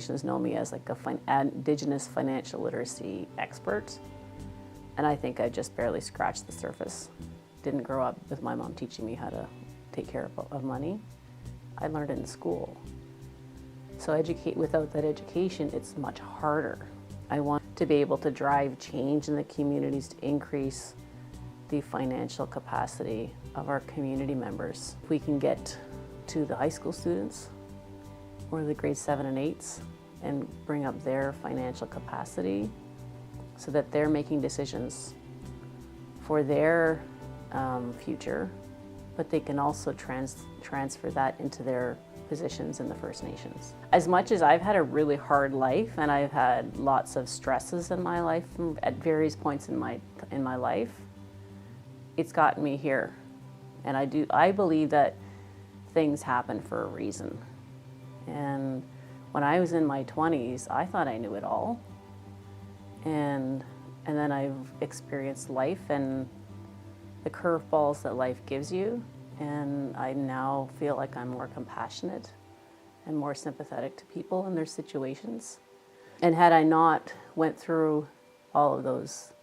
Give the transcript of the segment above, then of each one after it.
Nations know me as like Indigenous financial literacy expert. And I think I just barely scratched the surface. Didn't grow up with my mom teaching me how to take care of money. I learned it in school. So without that education, it's much harder. I want to be able to drive change in the communities to increase the financial capacity of our community members. If we can get to the high school students or the grade 7 and 8s and bring up their financial capacity so that they're making decisions for their future, but they can also transfer that into their positions in the First Nations. As much as I've had a really hard life and I've had lots of stresses in my life at various points in my life, it's gotten me here. And I believe that things happen for a reason. And when I was in my 20s, I thought I knew it all. And then I've experienced life and the curveballs that life gives you. And I now feel like I'm more compassionate and more sympathetic to people and their situations. And had I not went through all of those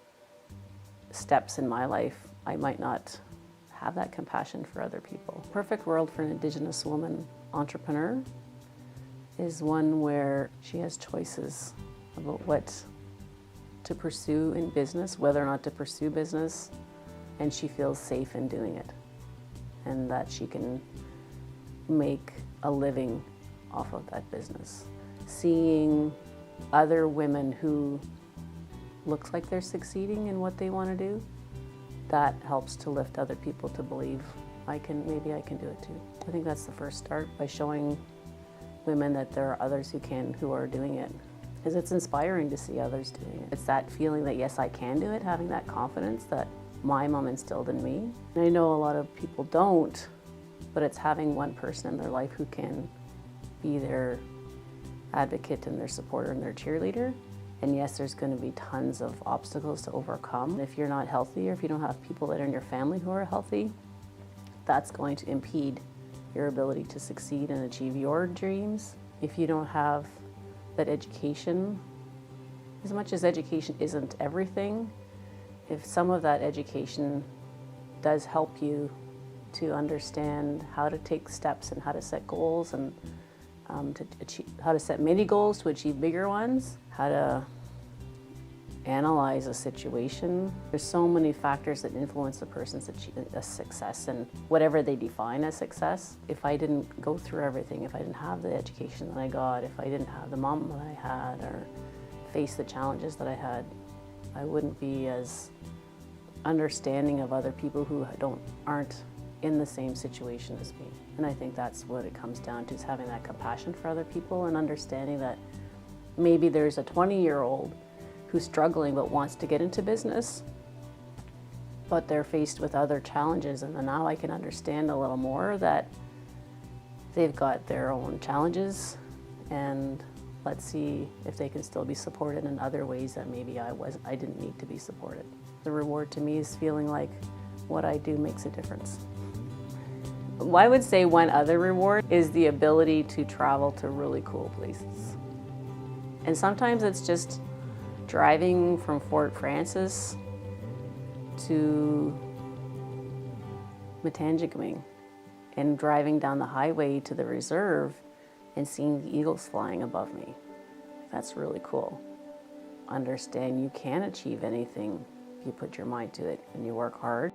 steps in my life, I might not have that compassion for other people. Perfect world for an Indigenous woman entrepreneur is one where she has choices about what to pursue in business, whether or not to pursue business, and she feels safe in doing it, and that she can make a living off of that business. Seeing other women who looks like they're succeeding in what they want to do, that helps to lift other people to believe maybe I can do it too. I think that's the first start, by showing women that there are others who are doing it. Because it's inspiring to see others doing it. It's that feeling that yes, I can do it, having that confidence that my mom instilled in me. And I know a lot of people don't, but it's having one person in their life who can be their advocate and their supporter and their cheerleader. And yes, there's going to be tons of obstacles to overcome. If you're not healthy, or if you don't have people that are in your family who are healthy, that's going to impede your ability to succeed and achieve your dreams. If you don't have that education, as much as education isn't everything, if some of that education does help you to understand how to take steps and how to set goals and how to set mini goals to achieve bigger ones, how to analyze a situation. There's so many factors that influence a person's success and whatever they define as success. If I didn't go through everything, if I didn't have the education that I got, if I didn't have the mom that I had or face the challenges that I had, I wouldn't be as understanding of other people who aren't in the same situation as me. And I think that's what it comes down to, is having that compassion for other people and understanding that maybe there's a 20-year-old who's struggling but wants to get into business, but they're faced with other challenges, and then now I can understand a little more that they've got their own challenges, and let's see if they can still be supported in other ways that maybe I didn't need to be supported. The reward to me is feeling like what I do makes a difference. I would say one other reward is the ability to travel to really cool places. And sometimes it's just driving from Fort Frances to Atikameksheng and driving down the highway to the reserve and seeing the eagles flying above me. That's really cool. Understand you can achieve anything if you put your mind to it and you work hard.